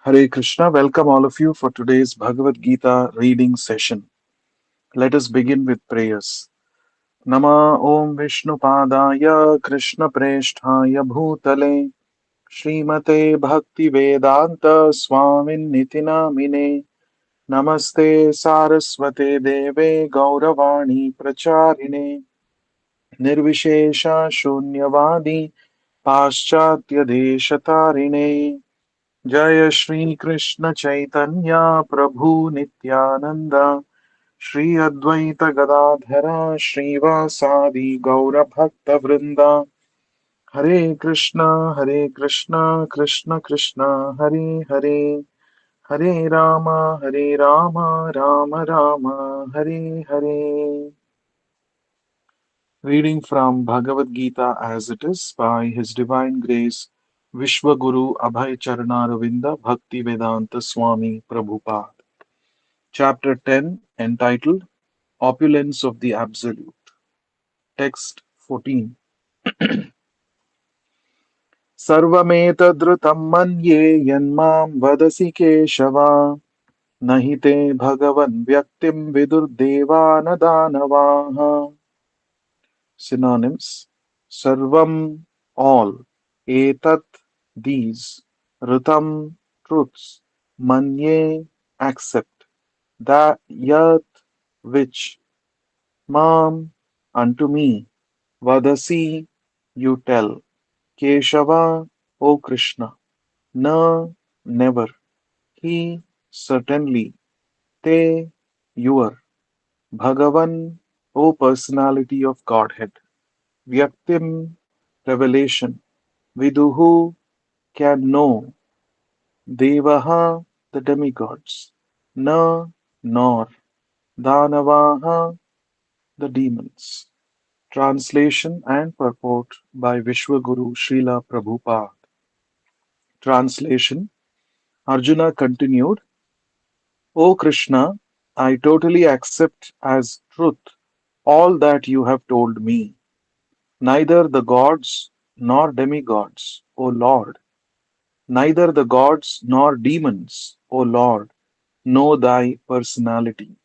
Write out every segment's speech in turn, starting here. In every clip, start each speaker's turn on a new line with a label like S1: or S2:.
S1: Hare Krishna, welcome all of you for today's Bhagavad Gita reading session. Let us begin with prayers. Nama Om Vishnu Padaya Krishna Presthaya Bhutale Srimate Bhakti Vedanta Swamin Nitinamine Namaste Saraswate Deve Gauravani Pracharine Nirvishesha Shunyavadi Paschatya Deshatarine जय श्री कृष्ण चैतन्य प्रभु नित्यानंद श्री अद्वैत गदाधर श्रीवासादि गौर भक्त वृंदा हरे Krishna Krishna Krishna Hare Hare Hare Ram Ram Ram Hare Hare. Reading from Bhagavad Gita as it is by His Divine Grace Vishwaguru Abhay Charanaраvinda Bhakti Vedanta Swami Prabhupada. Chapter 10 entitled Opulence of the Absolute. Text 14. Sarvametadrutam manye yanmam vadasi keshava nahi te bhagavan vyaktim vidur devana danavaha. Synonyms: Sarvam, all, Etat, these, Ritam, truths, Manye, accept, that Yat, which, Mam, unto me, Vadasi, you tell, Keshava, O Krishna, Na, never, He, certainly, Te, your, Bhagavan, O personality of Godhead. Vyaktim, revelation. Viduhu, can know. Devaha, the demigods. Na, nor. Danavaha, the demons. Translation and purport by Vishwaguru Srila Prabhupada. Translation: Arjuna continued, O Krishna, I totally accept as truth all that you have told me. Neither the gods nor demigods, O Lord, neither the gods nor demons, O Lord, know thy personality.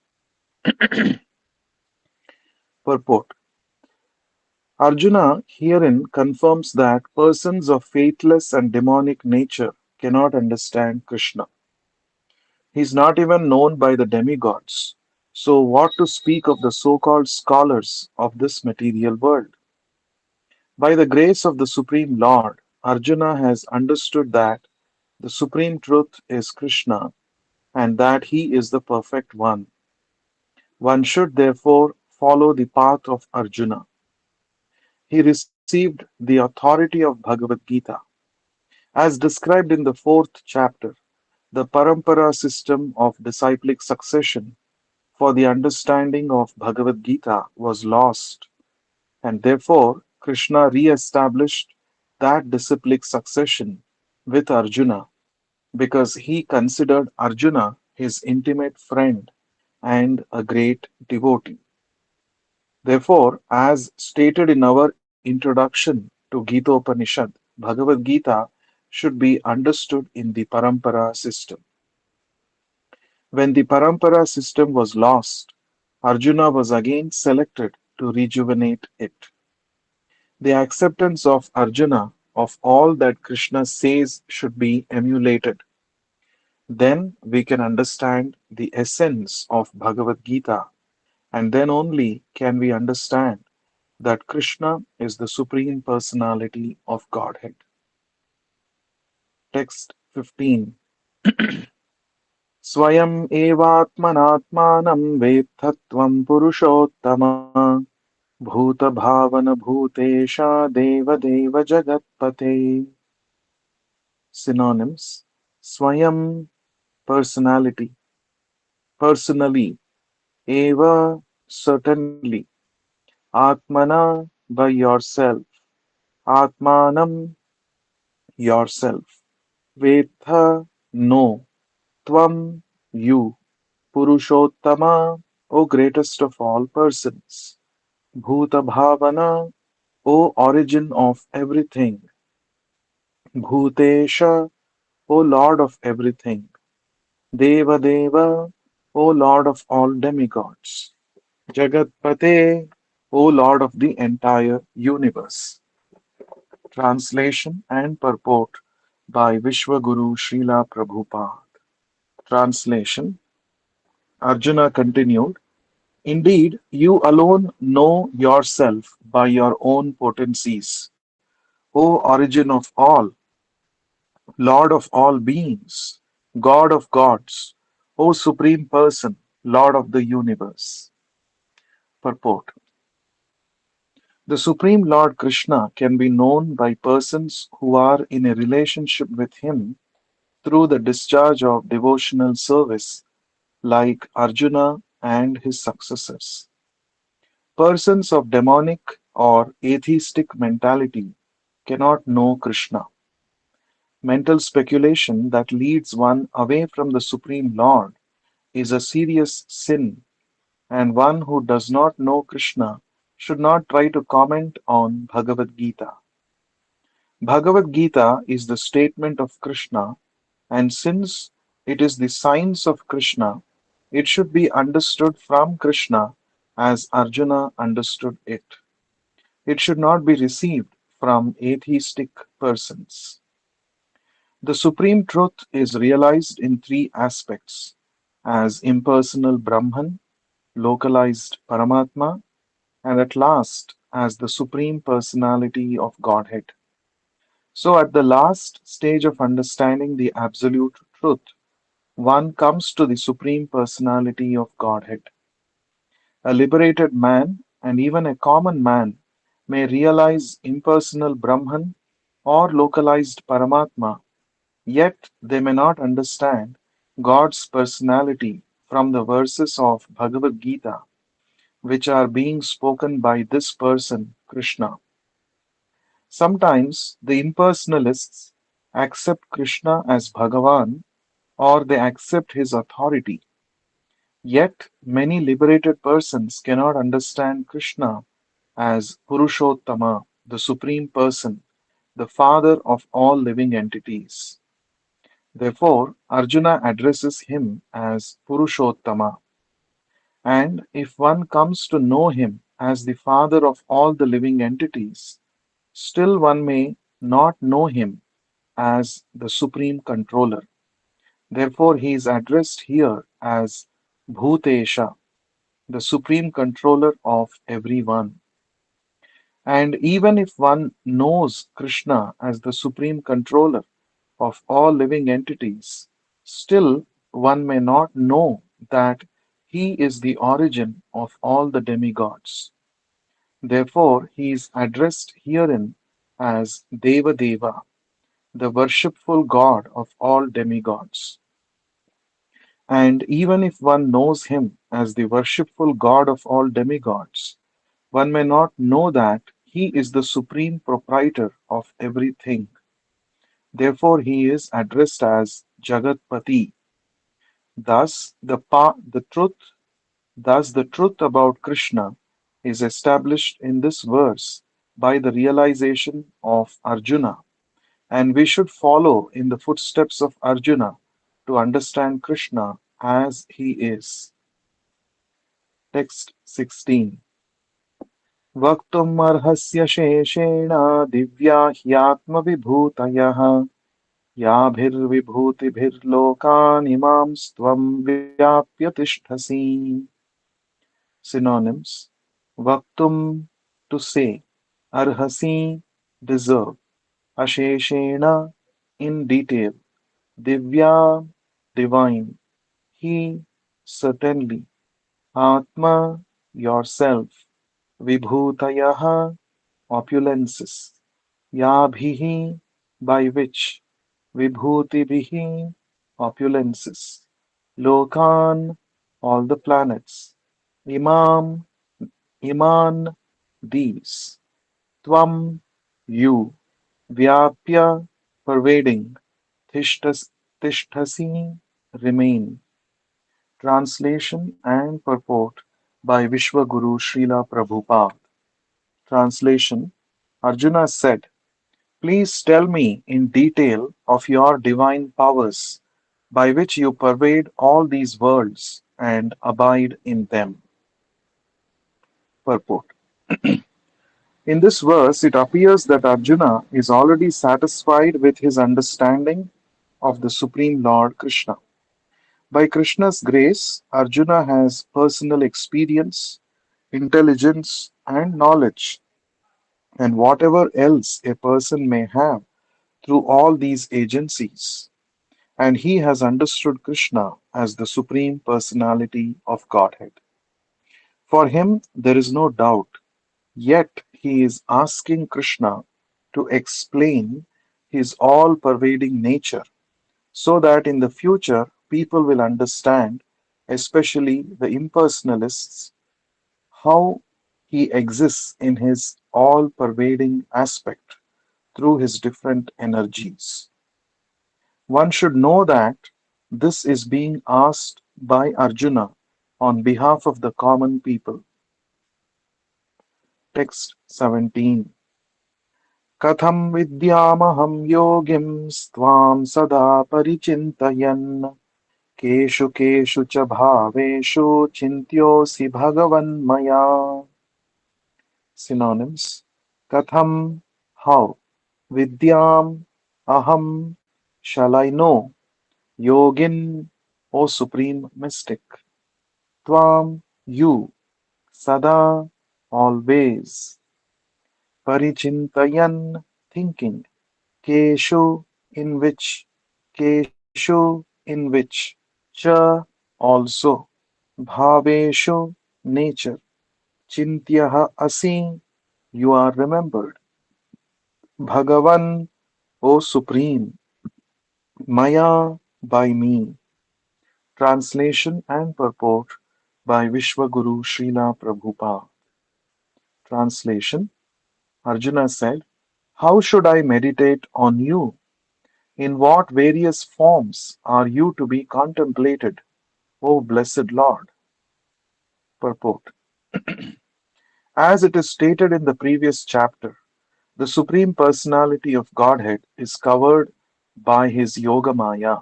S1: Purport: Arjuna herein confirms that persons of faithless and demonic nature cannot understand Krishna. He is not even known by the demigods. So, what to speak of the so called scholars of this material world? By the grace of the Supreme Lord, Arjuna has understood that the Supreme Truth is Krishna and that he is the perfect one. One should therefore follow the path of Arjuna. He received the authority of Bhagavad Gita. As described in the fourth chapter, the Parampara system of disciplic succession for the understanding of Bhagavad Gita was lost, and therefore Krishna re established that disciplic succession with Arjuna because he considered Arjuna his intimate friend and a great devotee. Therefore, as stated in our introduction to Gita Upanishad, Bhagavad Gita should be understood in the Parampara system. When the Parampara system was lost, Arjuna was again selected to rejuvenate it. The acceptance of Arjuna of all that Krishna says should be emulated. Then we can understand the essence of Bhagavad Gita, and then only can we understand that Krishna is the Supreme Personality of Godhead. Text 15. स्वयम् एवात्मनात्मानं वेत्थत्वं पुरुषोत्तम भूतभावनभूतेश देवदेव जगत्पते. Synonyms: Swayam, personality, personally, eva, certainly, atmana, by yourself, atmanam, yourself, vetha, know, tvam, you, purushottama, O greatest of all persons, bhuta bhavana, O origin of everything, bhutesha, O Lord of everything. Deva Deva, O Lord of all demigods. Jagatpate, O Lord of the entire universe. Translation and purport by Vishwaguru Srila Prabhupada. Translation. Arjuna continued, Indeed, you alone know yourself by your own potencies, O origin of all, Lord of all beings, God of gods, O Supreme Person, Lord of the universe. Purport. The Supreme Lord Krishna can be known by persons who are in a relationship with Him through the discharge of devotional service, like Arjuna and his successors. Persons of demonic or atheistic mentality cannot know Krishna. Mental speculation that leads one away from the Supreme Lord is a serious sin, and one who does not know Krishna should not try to comment on Bhagavad Gita. Bhagavad Gita is the statement of Krishna, and since it is the science of Krishna, it should be understood from Krishna as Arjuna understood it. It should not be received from atheistic persons. The supreme truth is realized in three aspects as impersonal Brahman, localized Paramatma, and at last as the Supreme Personality of Godhead. So, at the last stage of understanding the Absolute Truth, one comes to the Supreme Personality of Godhead. A liberated man and even a common man may realize impersonal Brahman or localized Paramatma, yet they may not understand God's personality from the verses of Bhagavad Gita, which are being spoken by this person, Krishna. Sometimes the impersonalists accept Krishna as Bhagavan or they accept his authority. Yet many liberated persons cannot understand Krishna as Purushottama, the Supreme Person, the Father of all living entities. Therefore, Arjuna addresses him as Purushottama. And if one comes to know him as the Father of all the living entities, still one may not know him as the Supreme Controller. Therefore, he is addressed here as Bhutesha, the Supreme Controller of everyone. And even if one knows Krishna as the Supreme Controller of all living entities, still one may not know that he is the origin of all the demigods. Therefore, he is addressed herein as Deva Deva, the worshipful God of all demigods. And even if one knows him as the worshipful God of all demigods, one may not know that he is the supreme proprietor of everything. Therefore, he is addressed as Jagatpati. Thus, the truth about Krishna is established in this verse by the realization of Arjuna, and we should follow in the footsteps of Arjuna to understand Krishna as he is. Text 16. वक्तुमर्हस्य शेषेण Divya ह्यात्मविभूतयः याभिर्विभूतिभिर्लोकान् इमां व्याप्य तिष्ठसि. Synonyms: Vaktum, to say; Arhasi, deserve; Asheshena, in detail; Divya, divine; He, certainly; Atma, yourself; Vibhutayaha, opulences; Yabhihi, by which; Vibhutibihi, opulences; Lokan, all the planets; Imam, Iman, these; Tvam, you; Vyapya, pervading; Tishthasi, remain. Translation and purport by Vishwaguru Srila Prabhupada. Translation. Arjuna said, Please tell me in detail of your divine powers by which you pervade all these worlds and abide in them. Purport. In this verse, it appears that Arjuna is already satisfied with his understanding of the Supreme Lord Krishna. By Krishna's grace, Arjuna has personal experience, intelligence, and knowledge, and whatever else a person may have through all these agencies. And he has understood Krishna as the Supreme Personality of Godhead. For him, there is no doubt, yet he is asking Krishna to explain his all pervading nature so that in the future people will understand, especially the impersonalists, how he exists in his all pervading aspect through his different energies. One should know that this is being asked by Arjuna on behalf of the common people. Text 17. कथं विद्यामहं योगिं स्त्वां सदा परिचिन्तयन् केषु केषु च भावेषु चिन्त्योऽसि भगवन्मया. Synonyms. Katham, how. Vidyam, aham, shall I know. Yogin, O supreme mystic. Tvam, you. Sada, always. Parichintayan, thinking. Keshu, in which. Keshu, in which. Cha, also. Bhaveshu, nature. Chintyaha asi, you are remembered. Bhagavan, O Supreme, Maya, by me. Translation and purport by Vishwaguru Srila Prabhupada. Translation. Arjuna said, how should I meditate on you? In what various forms are you to be contemplated, O blessed Lord? Purport. As it is stated in the previous chapter, the Supreme Personality of Godhead is covered by his Yoga Maya.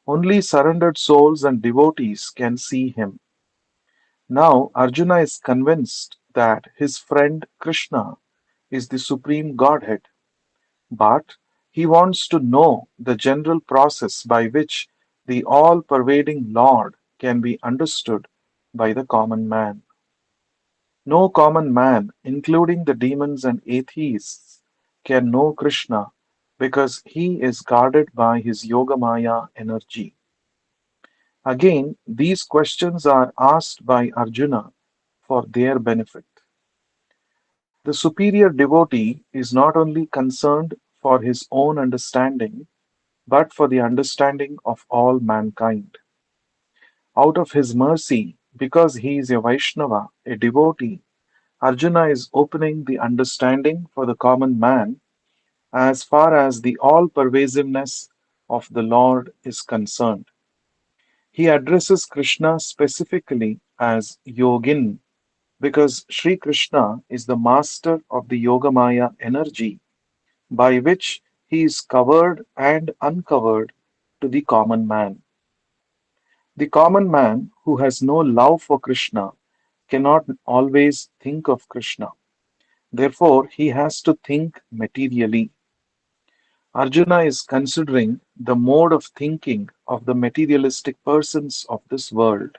S1: Only surrendered souls and devotees can see him. Now Arjuna is convinced that his friend Krishna is the Supreme Godhead, but he wants to know the general process by which the all pervading Lord can be understood by the common man. No common man, including the demons and atheists, can know Krishna because he is guarded by his Yogamaya energy. Again, these questions are asked by Arjuna for their benefit. The superior devotee is not only concerned for his own understanding, but for the understanding of all mankind. Out of his mercy, because he is a Vaishnava, a devotee, Arjuna is opening the understanding for the common man as far as the all pervasiveness of the Lord is concerned. He addresses Krishna specifically as Yogin because Sri Krishna is the master of the Yogamaya energy by which he is covered and uncovered to the common man. The common man who has no love for Krishna cannot always think of Krishna. Therefore, he has to think materially. Arjuna is considering the mode of thinking of the materialistic persons of this world.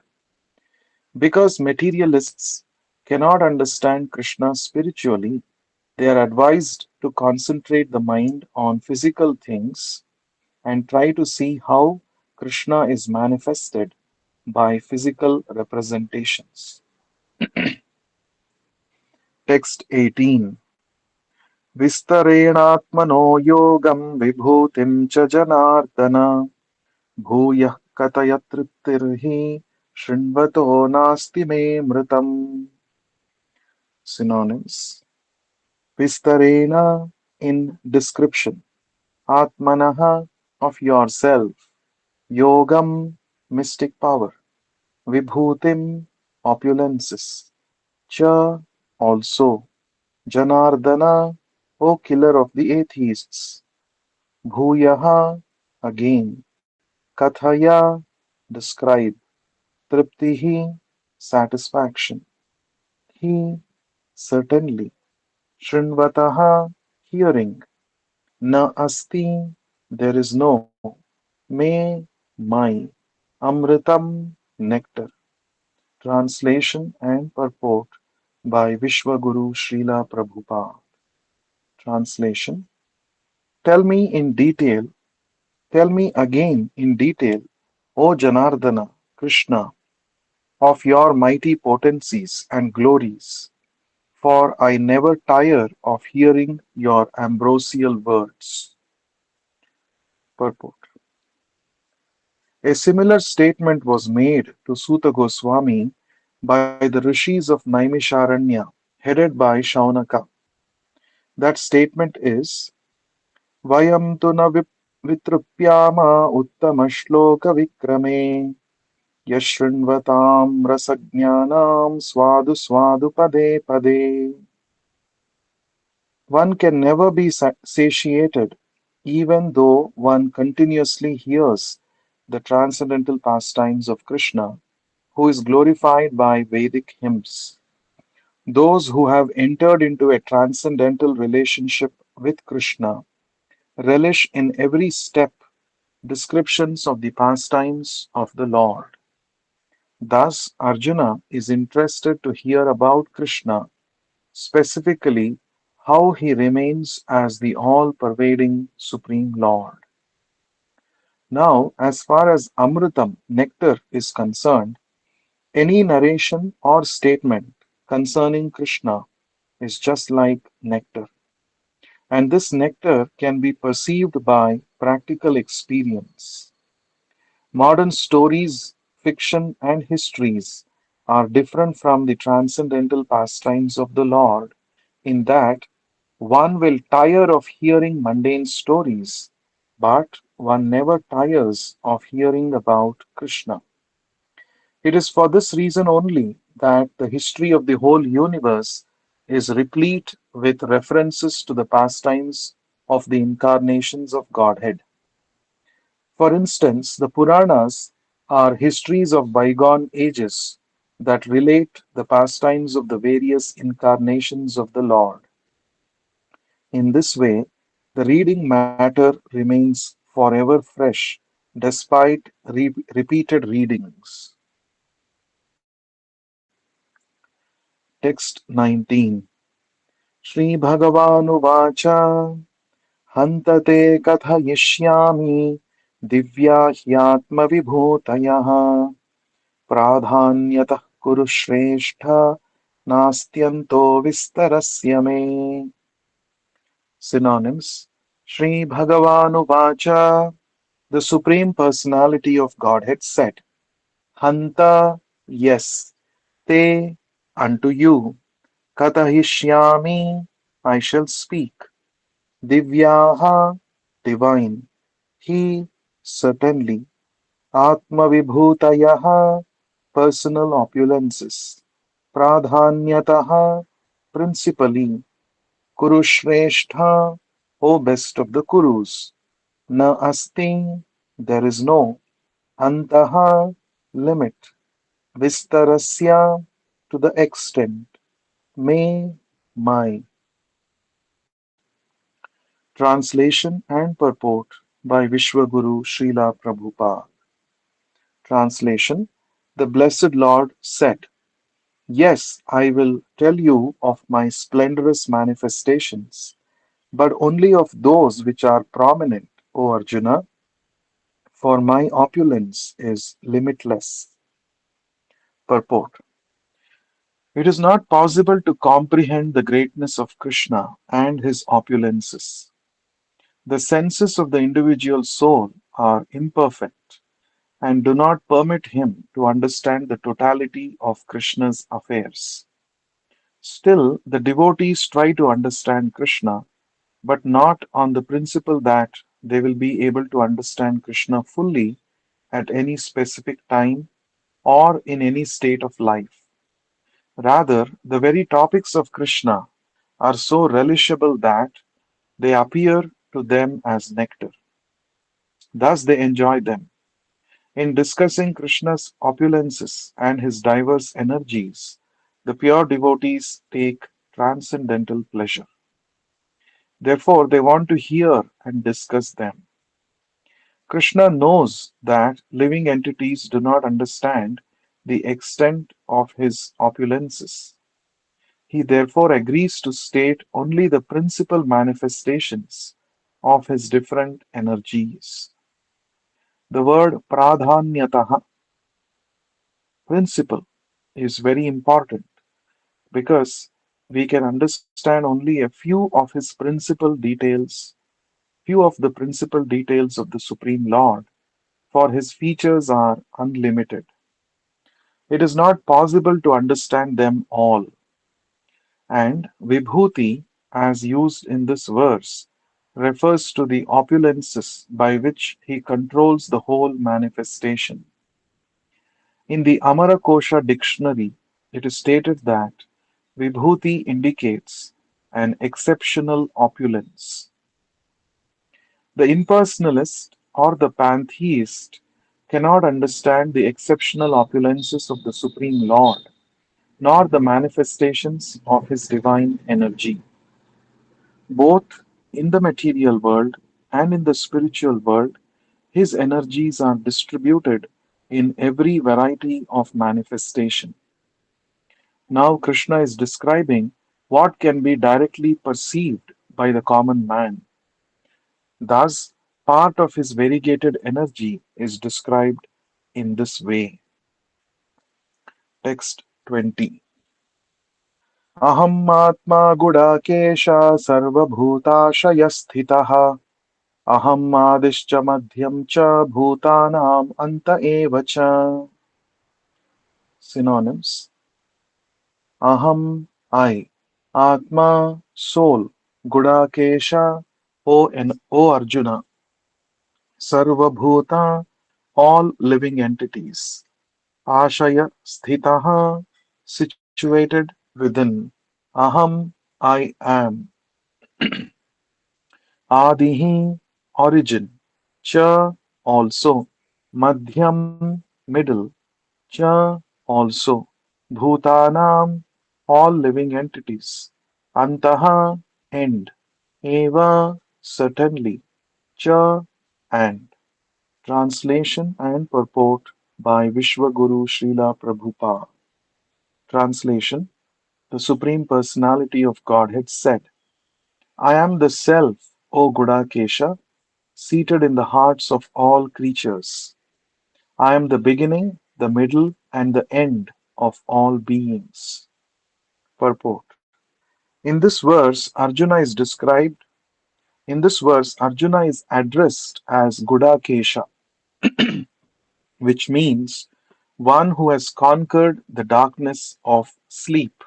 S1: Because materialists cannot understand Krishna spiritually, they are advised to concentrate the mind on physical things and try to see how Krishna is manifested by physical representations. Text 18. विस्तरेणात्मनो योगं विभूतिं च जनार्दन भूयः कथय तृप्तिर्हि शृण्वतो नास्ति मे मृतम्. Synonyms. Vistarena in description. Atmanaha of yourself. Yogam mystic power. Vibhutim opulences. Cha also. Janardana O killer of the atheists. Bhuyaha, again. Kathaya, describe. Triptihi, satisfaction. He, certainly. Shrinvataha, hearing. Na asti, there is no. Me, my. Amritam, nectar. Translation and purport by Vishwaguru Srila Prabhupada. Translation. Tell me in detail, tell me again in detail, O Janardana, Krishna, of your mighty potencies and glories, for I never tire of hearing your ambrosial words. Purport. A similar statement was made to Suta Goswami by the rishis of Naimisharanya, headed by Shaunaka. That statement is Vayam tu na vitrupyama uttama yashrinvatam rasajnanam swadu swadu pade pade. One can never be satiated, even though one continuously hears the transcendental pastimes of Krishna, who is glorified by Vedic hymns. Those who have entered into a transcendental relationship with Krishna relish in every step descriptions of the pastimes of the Lord. Thus, Arjuna is interested to hear about Krishna, specifically how he remains as the all pervading Supreme Lord. Now, as far as Amritam, nectar, is concerned, any narration or statement concerning Krishna is just like nectar, and this nectar can be perceived by practical experience. Modern stories, fiction, and histories are different from the transcendental pastimes of the Lord in that one will tire of hearing mundane stories, but one never tires of hearing about Krishna. It is for this reason only that the history of the whole universe is replete with references to the pastimes of the incarnations of Godhead. For instance, the Puranas are histories of bygone ages that relate the pastimes of the various incarnations of the Lord. In this way, the reading matter remains forever fresh despite repeated readings. Text 19. Sri Bhagavanuvacha Hantate kathayishyami divya hyatma vibhutayah pradhanyatah kuru shrestha nastyanto vistarasya me. Synonyms. Sri Bhagavanuvacha, the Supreme Personality of Godhead said, Hanta, yes, te, unto you, Katahishyami, I shall speak, Divyaha, divine, he, certainly, Atma Vibhutayaha, personal opulences, Pradhanyataha, principally, Kurushrestha, O best of the Kurus, Na asti, there is no, Antaha, limit, Vistarasya, to the extent, may, my. Translation and purport by Vishwaguru Srila Prabhupada. Translation. The Blessed Lord said, Yes, I will tell you of my splendorous manifestations, but only of those which are prominent, O Arjuna, for my opulence is limitless. Purport. It is not possible to comprehend the greatness of Krishna and his opulences. The senses of the individual soul are imperfect and do not permit him to understand the totality of Krishna's affairs. Still, the devotees try to understand Krishna, but not on the principle that they will be able to understand Krishna fully at any specific time or in any state of life. Rather, the very topics of Krishna are so relishable that They appear to them as nectar. Thus they enjoy them. In discussing Krishna's opulences and his diverse energies, the pure devotees take transcendental pleasure. Therefore, they want to hear and discuss them. Krishna knows that living entities do not understand the extent of his opulences. He therefore agrees to state only the principal manifestations of his different energies. The word pradhanyataha, principle, is very important because we can understand only a few of the principal details of the Supreme Lord, for his features are unlimited. It is not possible to understand them all, and Vibhuti, as used in this verse, refers to the opulences by which he controls the whole manifestation. In the Amarakosha dictionary, it is stated that Vibhuti indicates an exceptional opulence. The impersonalist or the pantheist cannot understand the exceptional opulences of the Supreme Lord, nor the manifestations of his divine energy. Both in the material world and in the spiritual world, his energies are distributed in every variety of manifestation. Now, Krishna is describing what can be directly perceived by the common man. Thus, part of his variegated energy is described in this way. Text 20. Aham atma gudakesha sarvabhutashayasthitah aham adishcha madhyam cha bhutanam anta eva cha. Synonyms: Aham, I, Atma, soul, Gudakesha, O Arjuna, Sarva Bhuta, all living entities, Ashaya Sthitaha, situated within, Aham, I am, Adihi, origin, Cha, also, Madhyam, middle, Cha, also, Bhutanam, all living entities, Antaha, end, Eva, certainly, Cha, and. Translation and purport by Vishwaguru Srila Prabhupada. Translation: The Supreme Personality of Godhead said, I am the Self, O Gudakesha, seated in the hearts of all creatures. I am the beginning, the middle, and the end of all beings. Purport. In this verse, Arjuna is described. In this verse, Arjuna is addressed as Gudakesha, which means one who has conquered the darkness of sleep.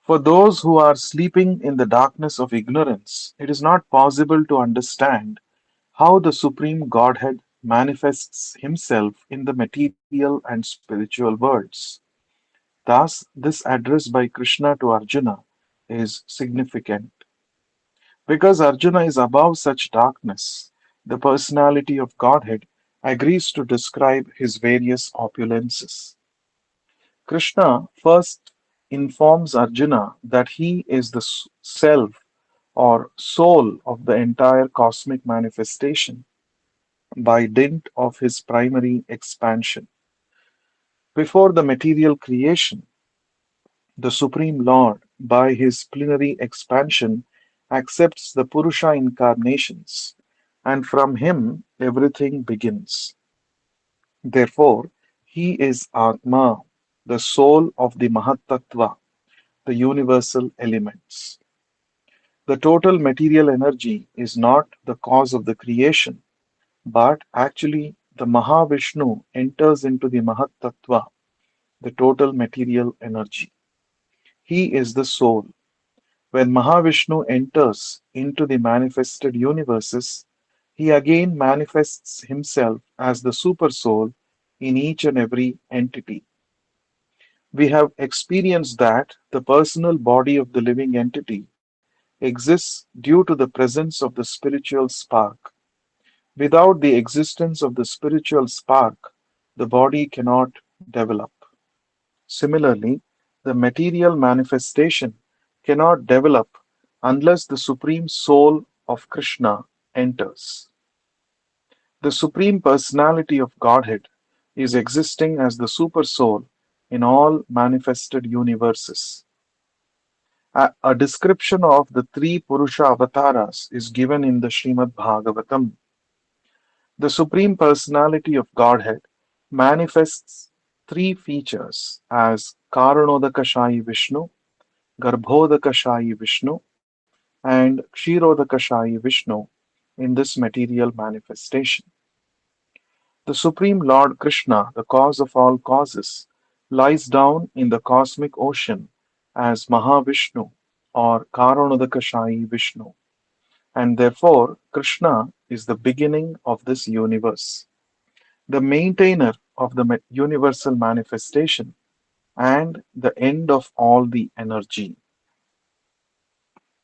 S1: For those who are sleeping in the darkness of ignorance, it is not possible to understand how the Supreme Godhead manifests himself in the material and spiritual worlds. Thus, this address by Krishna to Arjuna is significant. Because Arjuna is above such darkness, the personality of Godhead agrees to describe his various opulences. Krishna first informs Arjuna that he is the self or soul of the entire cosmic manifestation by dint of his primary expansion. Before the material creation, the Supreme Lord, by his plenary expansion, accepts the Purusha incarnations, and from him everything begins. Therefore, he is Atma, the soul of the Mahatattva, the universal elements. The total material energy is not the cause of the creation, but actually the Mahavishnu enters into the Mahatattva, the total material energy. He is the soul. When Mahavishnu enters into the manifested universes, he again manifests himself as the Supersoul in each and every entity. We have experienced that the personal body of the living entity exists due to the presence of the spiritual spark. Without the existence of the spiritual spark, the body cannot develop. Similarly, the material manifestation cannot develop unless the Supreme Soul of Krishna enters. The Supreme Personality of Godhead is existing as the Super Soul in all manifested universes. A description of the three Purusha avatars is given in the Srimad Bhagavatam. The Supreme Personality of Godhead manifests three features as Karanodakashayi Vishnu, Garbhodakashayi Vishnu, and Kshirodakashayi Vishnu in this material manifestation. The Supreme Lord Krishna, the cause of all causes, lies down in the cosmic ocean as Mahavishnu or Karanodakashayi Vishnu, and therefore Krishna is the beginning of this universe, the maintainer of the universal manifestation, and the end of all the energy.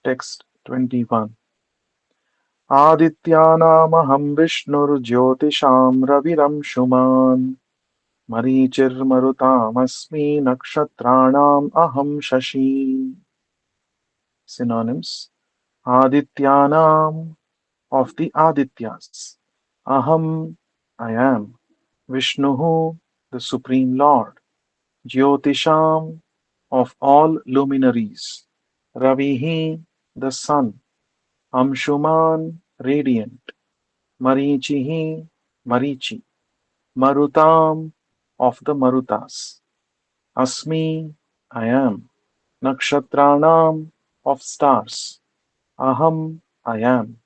S1: Text 21. आदित्यानामहं विष्णुर्ज्योतिषां रविरंशुमान् मरीचिर्मरुतामस्मि नक्षत्राणाम् अहं शशी. Synonyms: Adityanam, of the Adityas. Aham, I am. Vishnuhu, the Supreme Lord. Jyotisham, of all luminaries. Ravihi, the sun. Amshuman, radiant. Marichihi, Marichi. Marutam, of the Marutas. Asmi, I am. Nakshatranam, of stars. Aham, I am.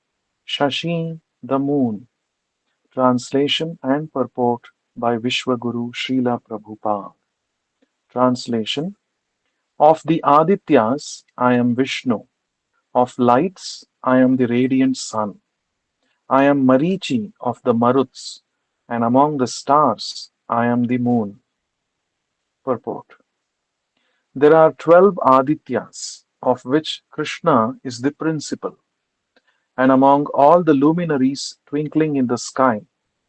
S1: Shashi, the moon. Translation and purport by Vishwaguru Srila Prabhupada. Translation: Of the Adityas, I am Vishnu. Of lights, I am the radiant sun. I am Marichi of the Maruts, and among the stars, I am the moon. Purport: There are 12 Adityas, of which Krishna is the principal, and among all the luminaries twinkling in the sky,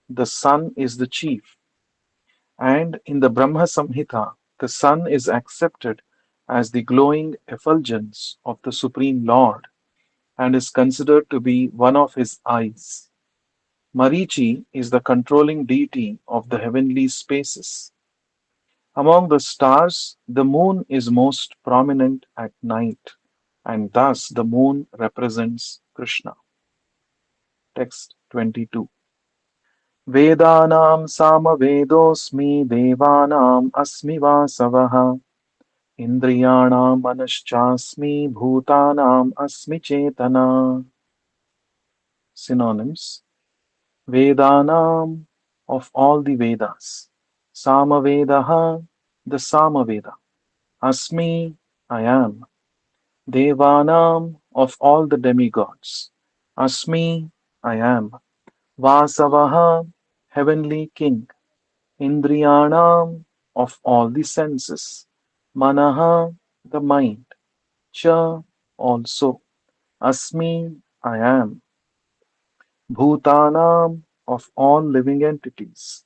S1: the sun is the chief. And in the Brahma Samhita, the sun is accepted as the glowing effulgence of the Supreme Lord and is considered to be one of his eyes. Marichi is the controlling deity of the heavenly spaces. Among the stars, the moon is most prominent at night, and thus the moon represents Krishna. Text 22. Vedanam Samavedosmi Devanam Asmi Vasavaha Indriyanam Manaschasmi Bhutanam Asmi Chetana. Synonyms: Vedanam, of all the Vedas. Samavedaha, the Samaveda. Asmi, I am. Devanam, of all the demigods. Asmi, I am. Vasavaha, heavenly king. Indriyanam, of all the senses. Manaha, the mind. Cha, also. Asmi, I am. Bhutanam, of all living entities.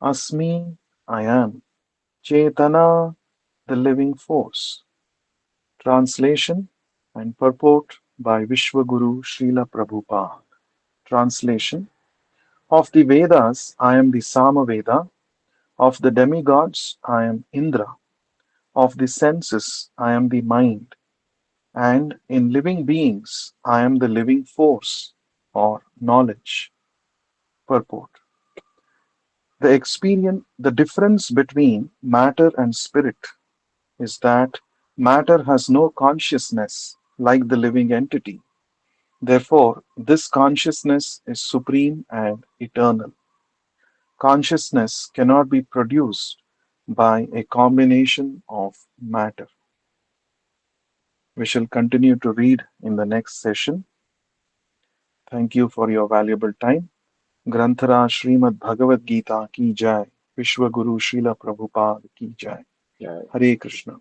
S1: Asmi, I am. Chetana, the living force. Translation and purport by Vishwaguru Srila Prabhupada. Translation: Of the Vedas, I am the Samaveda. Of the demigods, I am Indra. Of the senses, I am the mind. And in living beings, I am the living force or knowledge. Purport: The difference between matter and spirit is that matter has no consciousness like the living entity. Therefore, this consciousness is supreme and eternal. Consciousness cannot be produced by a combination of matter. We shall continue to read in the next session. Thank you for your valuable time. Granthara Srimad Bhagavad Gita ki jai. Vishwaguru Srila Prabhupada ki jai.
S2: Yeah.
S1: Hare Krishna.